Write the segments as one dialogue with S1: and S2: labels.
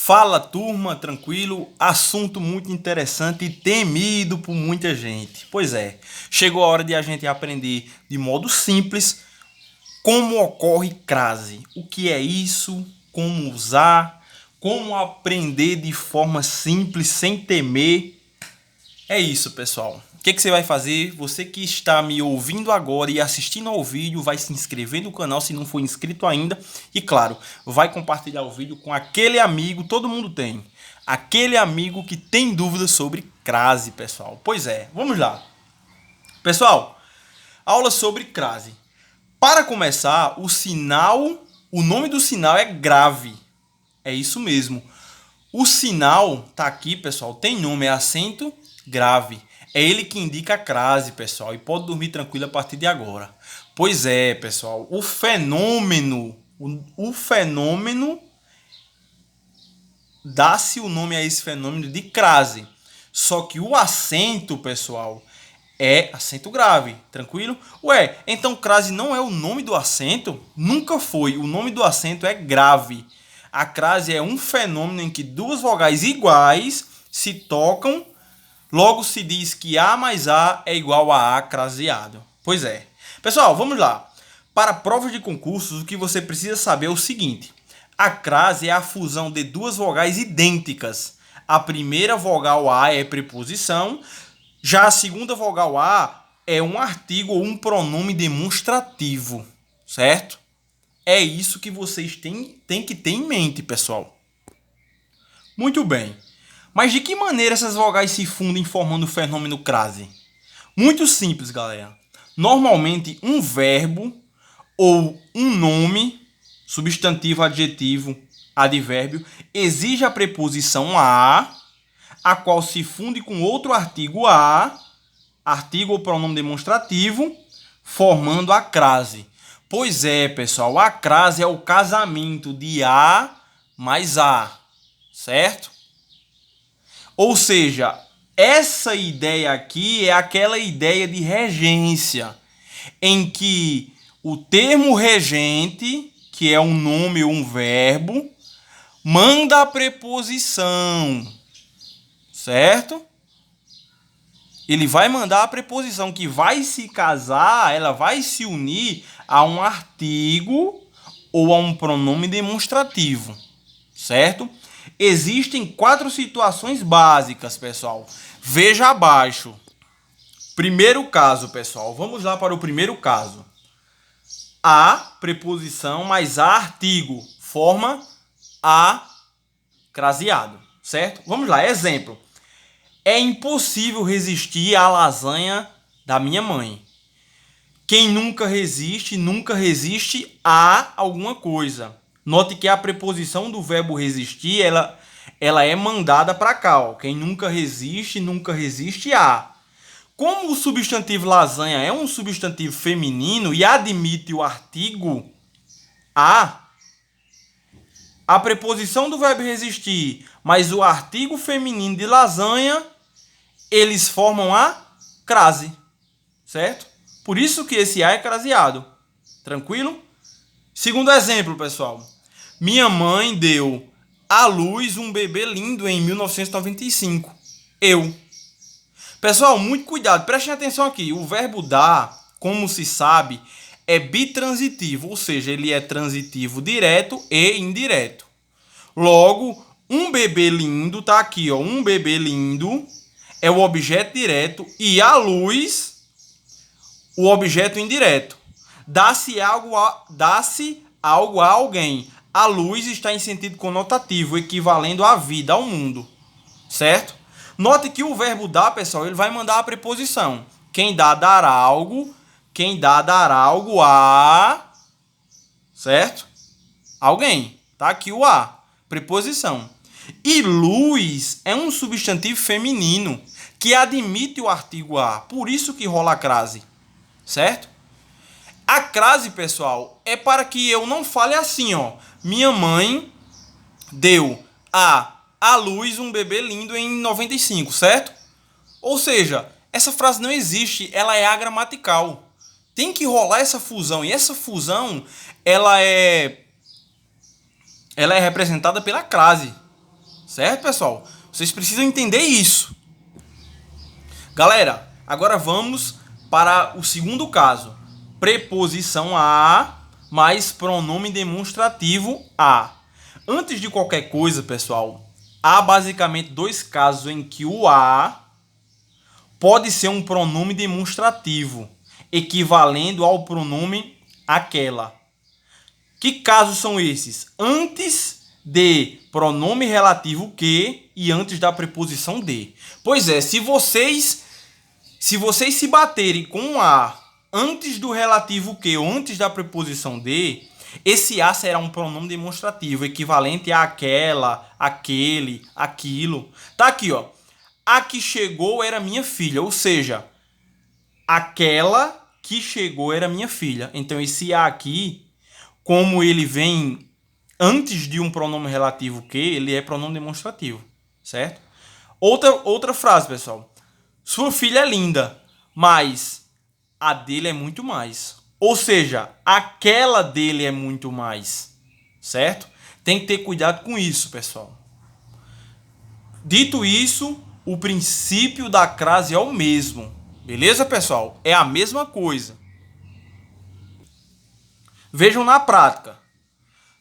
S1: Fala turma, tranquilo? Assunto muito interessante e temido por muita gente. Pois é, chegou a hora de a gente aprender de modo simples como ocorre crase. O que é isso? Como usar? Como aprender de forma simples, sem temer? É isso, pessoal. O que você vai fazer? Você que está me ouvindo agora e assistindo ao vídeo, vai se inscrever no canal se não for inscrito ainda. E claro, vai compartilhar o vídeo com aquele amigo, todo mundo tem. Aquele amigo que tem dúvidas sobre crase, pessoal. Pois é, vamos lá. Pessoal, aula sobre crase. Para começar, o nome do sinal é grave. É isso mesmo. O sinal tá aqui, pessoal, tem nome, é acento grave. É ele que indica a crase, pessoal, e pode dormir tranquilo a partir de agora. Pois é, pessoal, o fenômeno dá-se o nome a esse fenômeno de crase. Só que o acento, pessoal, é acento grave, tranquilo? Ué, então crase não é o nome do acento? Nunca foi. O nome do acento é grave. A crase é um fenômeno em que duas vogais iguais se tocam, logo se diz que A mais A é igual a craseado. Pois é. Pessoal, vamos lá. Para provas de concursos, o que você precisa saber é o seguinte. A crase é a fusão de duas vogais idênticas. A primeira vogal A é preposição, já a segunda vogal A é um artigo ou um pronome demonstrativo, certo? É isso que vocês têm que ter em mente, pessoal. Muito bem. Mas de que maneira essas vogais se fundem formando o fenômeno crase? Muito simples, galera. Normalmente, um verbo ou um nome, substantivo, adjetivo, advérbio, exige a preposição a qual se funde com outro artigo artigo ou pronome demonstrativo, formando a crase. Pois é, pessoal, a crase é o casamento de A mais A, certo? Ou seja, essa ideia aqui é aquela ideia de regência, em que o termo regente, que é um nome ou um verbo, manda a preposição, certo? Ele vai mandar a preposição que vai se casar, ela vai se unir a um artigo ou a um pronome demonstrativo, certo? Existem 4 situações básicas, pessoal. Veja abaixo. Primeiro caso, pessoal. Vamos lá para o primeiro caso. A, preposição, mais a, artigo. Forma a craseado, certo? Vamos lá, exemplo. É impossível resistir à lasanha da minha mãe. Quem nunca resiste a alguma coisa. Note que a preposição do verbo resistir, ela é mandada para cá. Ó. Quem nunca resiste a. Como o substantivo lasanha é um substantivo feminino e admite o artigo a preposição do verbo resistir mais o artigo feminino de lasanha, eles formam a crase, certo? Por isso que esse A é craseado. Tranquilo? Segundo exemplo, pessoal. Minha mãe deu à luz um bebê lindo em 1995. Eu. Pessoal, muito cuidado. Prestem atenção aqui. O verbo dar, como se sabe, é bitransitivo. Ou seja, ele é transitivo direto e indireto. Logo, um bebê lindo, tá aqui, ó. Um bebê lindo é o objeto direto e a luz o objeto indireto. Dá-se algo a alguém. A luz está em sentido conotativo, equivalendo à vida, ao mundo. Certo? Note que o verbo dar, pessoal, ele vai mandar a preposição. Quem dá, dará algo. Quem dá, dará algo a... Certo? Alguém. Tá aqui o a. Preposição. E luz é um substantivo feminino que admite o artigo a. Por isso que rola a crase. Certo? A crase, pessoal, é para que eu não fale assim, ó. Minha mãe deu à luz um bebê lindo em 95, certo? Ou seja, essa frase não existe, ela é agramatical. Tem que rolar essa fusão, e essa fusão, ela é representada pela crase, Certo, pessoal? Vocês precisam entender isso. Galera, agora vamos para o segundo caso. Preposição a mais pronome demonstrativo a. Antes de qualquer coisa, pessoal, há basicamente dois casos em que o a pode ser um pronome demonstrativo, equivalendo ao pronome aquela. Que casos são esses? Antes de pronome relativo que e antes da preposição de. Pois é, se vocês se baterem com a antes do relativo que ou antes da preposição de, esse a será um pronome demonstrativo, equivalente a aquela, aquele, aquilo. Tá aqui, ó. A que chegou era minha filha, ou seja, aquela que chegou era minha filha. Então esse a aqui, como ele vem antes de um pronome relativo que, ele é pronome demonstrativo, certo? Outra frase, pessoal. Sua filha é linda, mas a dele é muito mais. Ou seja, aquela dele é muito mais, certo? Tem que ter cuidado com isso, pessoal. Dito isso, o princípio da crase é o mesmo. Beleza, pessoal? É a mesma coisa. Vejam na prática.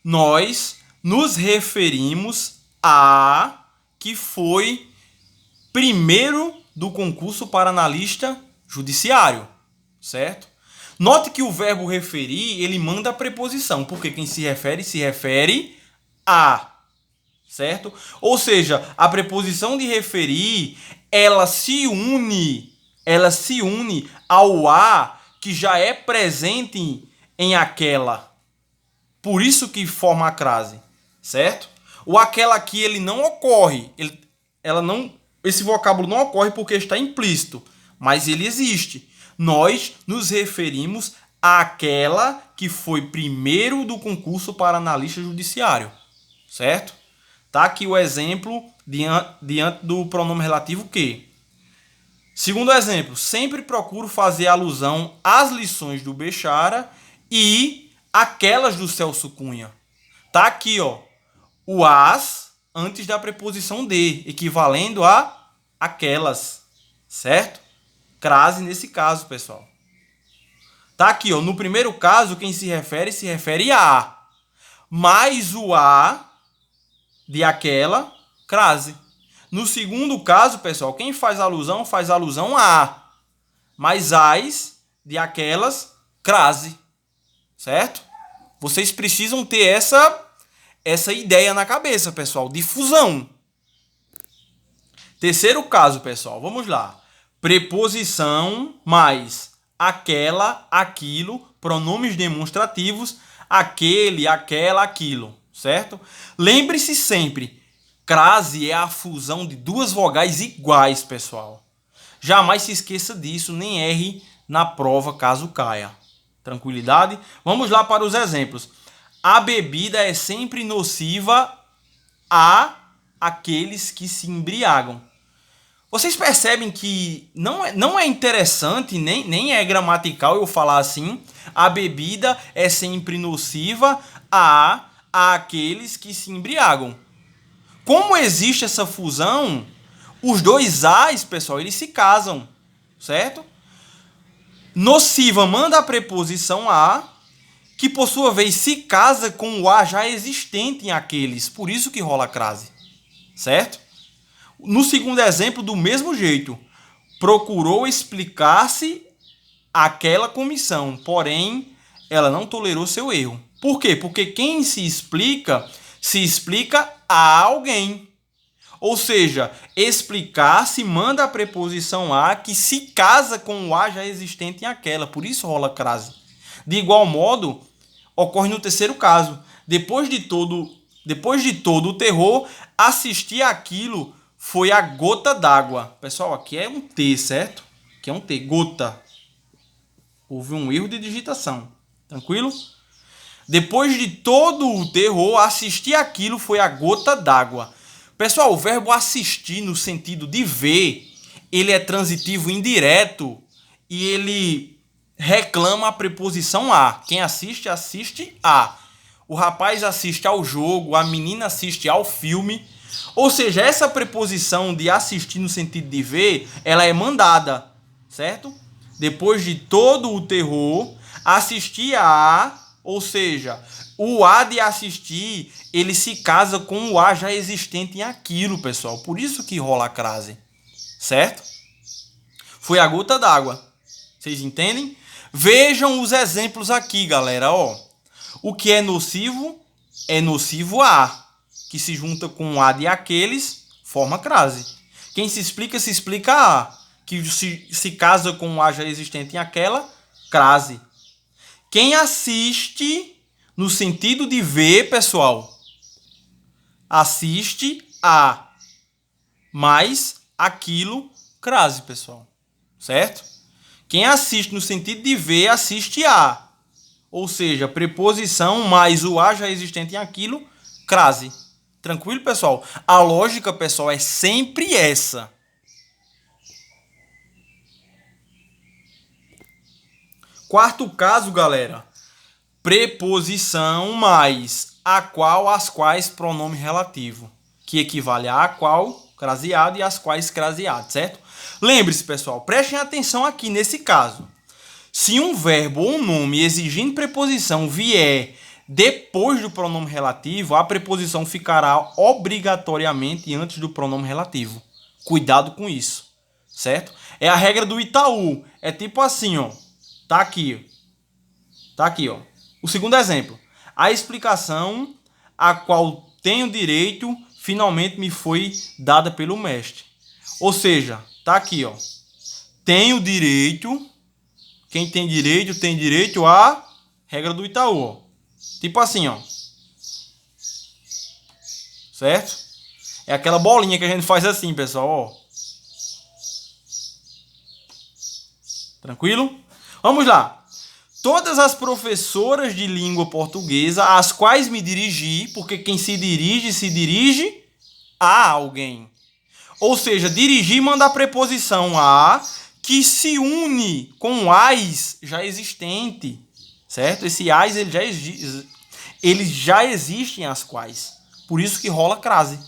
S1: Nós nos referimos a que foi primeiro do concurso para analista judiciário, certo? Note que o verbo referir, ele manda a preposição, porque quem se refere a, certo? Ou seja, a preposição de referir, ela se une ao a que já é presente em aquela. Por isso que forma a crase, certo? O aquela aqui, ele não ocorre, esse vocábulo não ocorre porque está implícito, mas ele existe. Nós nos referimos àquela que foi primeiro do concurso para analista judiciário, certo? Tá aqui o exemplo diante do pronome relativo que. Segundo exemplo, sempre procuro fazer alusão às lições do Bechara e aquelas do Celso Cunha. Tá aqui, ó, o as antes da preposição de, equivalendo a aquelas, certo? Crase nesse caso, pessoal. Tá aqui, ó, no primeiro caso, quem se refere a. Mais o a de aquela, crase. No segundo caso, pessoal, quem faz alusão a. Mais as de aquelas, crase. Certo? Vocês precisam ter essa ideia na cabeça, pessoal, de fusão. Terceiro caso, pessoal, vamos lá. Preposição mais aquela, aquilo, pronomes demonstrativos, aquele, aquela, aquilo, certo? Lembre-se sempre, crase é a fusão de duas vogais iguais, pessoal. Jamais se esqueça disso, nem erre na prova caso caia. Tranquilidade? Vamos lá para os exemplos. A bebida é sempre nociva a aqueles que se embriagam. Vocês percebem que não é interessante, nem é gramatical eu falar assim. A bebida é sempre nociva a aqueles que se embriagam. Como existe essa fusão, os dois as, pessoal, eles se casam, certo? Nociva manda a preposição a, que por sua vez se casa com o a já existente em aqueles. Por isso que rola a crase, certo? No segundo exemplo, do mesmo jeito, procurou explicar-se àquela comissão, porém, ela não tolerou seu erro. Por quê? Porque quem se explica a alguém. Ou seja, explicar-se manda a preposição a que se casa com o a já existente em aquela. Por isso rola crase. De igual modo, ocorre no terceiro caso. Depois de todo o terror, assistir àquilo foi a gota d'água. Pessoal, aqui é um T, certo? Aqui é um T, gota. Houve um erro de digitação. Tranquilo? Depois de todo o terror, assistir aquilo foi a gota d'água. Pessoal, o verbo assistir no sentido de ver, ele é transitivo indireto e ele reclama a preposição a. Quem assiste, assiste a. o rapaz assiste ao jogo, a menina assiste ao filme. Ou seja, essa preposição de assistir no sentido de ver, ela é mandada, certo? Depois de todo o terror, assistir a, ou seja, o a de assistir, ele se casa com o a já existente em aquilo, pessoal. Por isso que rola a crase, certo? Foi a gota d'água. Vocês entendem? Vejam os exemplos aqui, galera. Ó, o que é nocivo a, que se junta com o a de aqueles, forma crase. Quem se explica a, que se casa com o a já existente em aquela, crase. Quem assiste, no sentido de ver, pessoal, assiste a, mais aquilo, crase, pessoal. Certo? Quem assiste no sentido de ver, assiste a. Ou seja, preposição mais o a já existente em aquilo, crase. Tranquilo, pessoal? A lógica, pessoal, é sempre essa. Quarto caso, galera. Preposição mais a qual, as quais, pronome relativo. Que equivale a qual, craseado, e as quais, craseado, certo? Lembre-se, pessoal, prestem atenção aqui nesse caso. Se um verbo ou um nome exigindo preposição vier depois do pronome relativo, a preposição ficará obrigatoriamente antes do pronome relativo. Cuidado com isso, certo? É a regra do Itaú. É tipo assim, ó. Tá aqui. Tá aqui, ó. O segundo exemplo. A explicação a qual tenho direito finalmente me foi dada pelo mestre. Ou seja, tá aqui, ó. Tenho direito. Quem tem direito à regra do Itaú, ó. Tipo assim, ó. Certo? É aquela bolinha que a gente faz assim, pessoal, ó. Tranquilo? Vamos lá. Todas as professoras de língua portuguesa às quais me dirigi, porque quem se dirige a alguém. Ou seja, dirigir manda a preposição a, que se une com as já existente, certo? Esse as eles já existem as quais. Por isso que rola crase.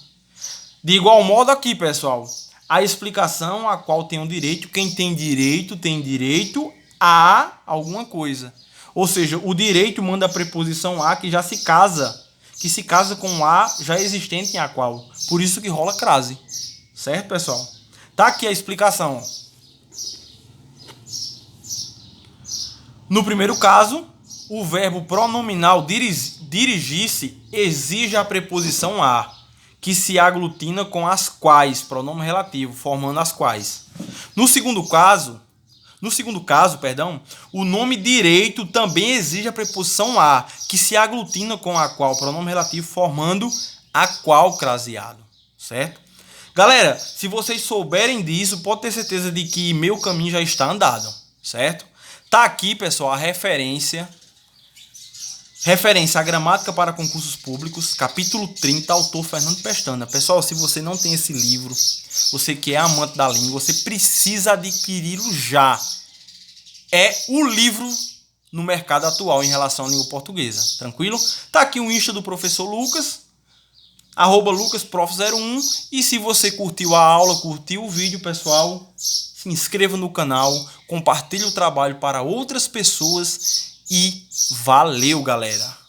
S1: De igual modo aqui, pessoal, a explicação a qual tem o direito, quem tem direito a alguma coisa. Ou seja, o direito manda a preposição a que já se casa, que se casa com a já existente em a qual. Por isso que rola crase. Certo, pessoal? Tá aqui a explicação. No primeiro caso, o verbo pronominal dirigir-se exige a preposição a, que se aglutina com as quais, pronome relativo, formando as quais. No segundo caso, o nome direito também exige a preposição a, que se aglutina com a qual, pronome relativo, formando a qual craseado. Certo? Galera, se vocês souberem disso, pode ter certeza de que meu caminho já está andado, certo? Tá aqui, pessoal, a referência à gramática para concursos públicos, capítulo 30, autor Fernando Pestana. Pessoal, se você não tem esse livro, você que é amante da língua, você precisa adquiri-lo já. É o livro no mercado atual em relação à língua portuguesa, tranquilo? Tá aqui o Insta do professor Lucas, @lucasprof01, e se você curtiu a aula, curtiu o vídeo, pessoal, se inscreva no canal, compartilhe o trabalho para outras pessoas e valeu, galera!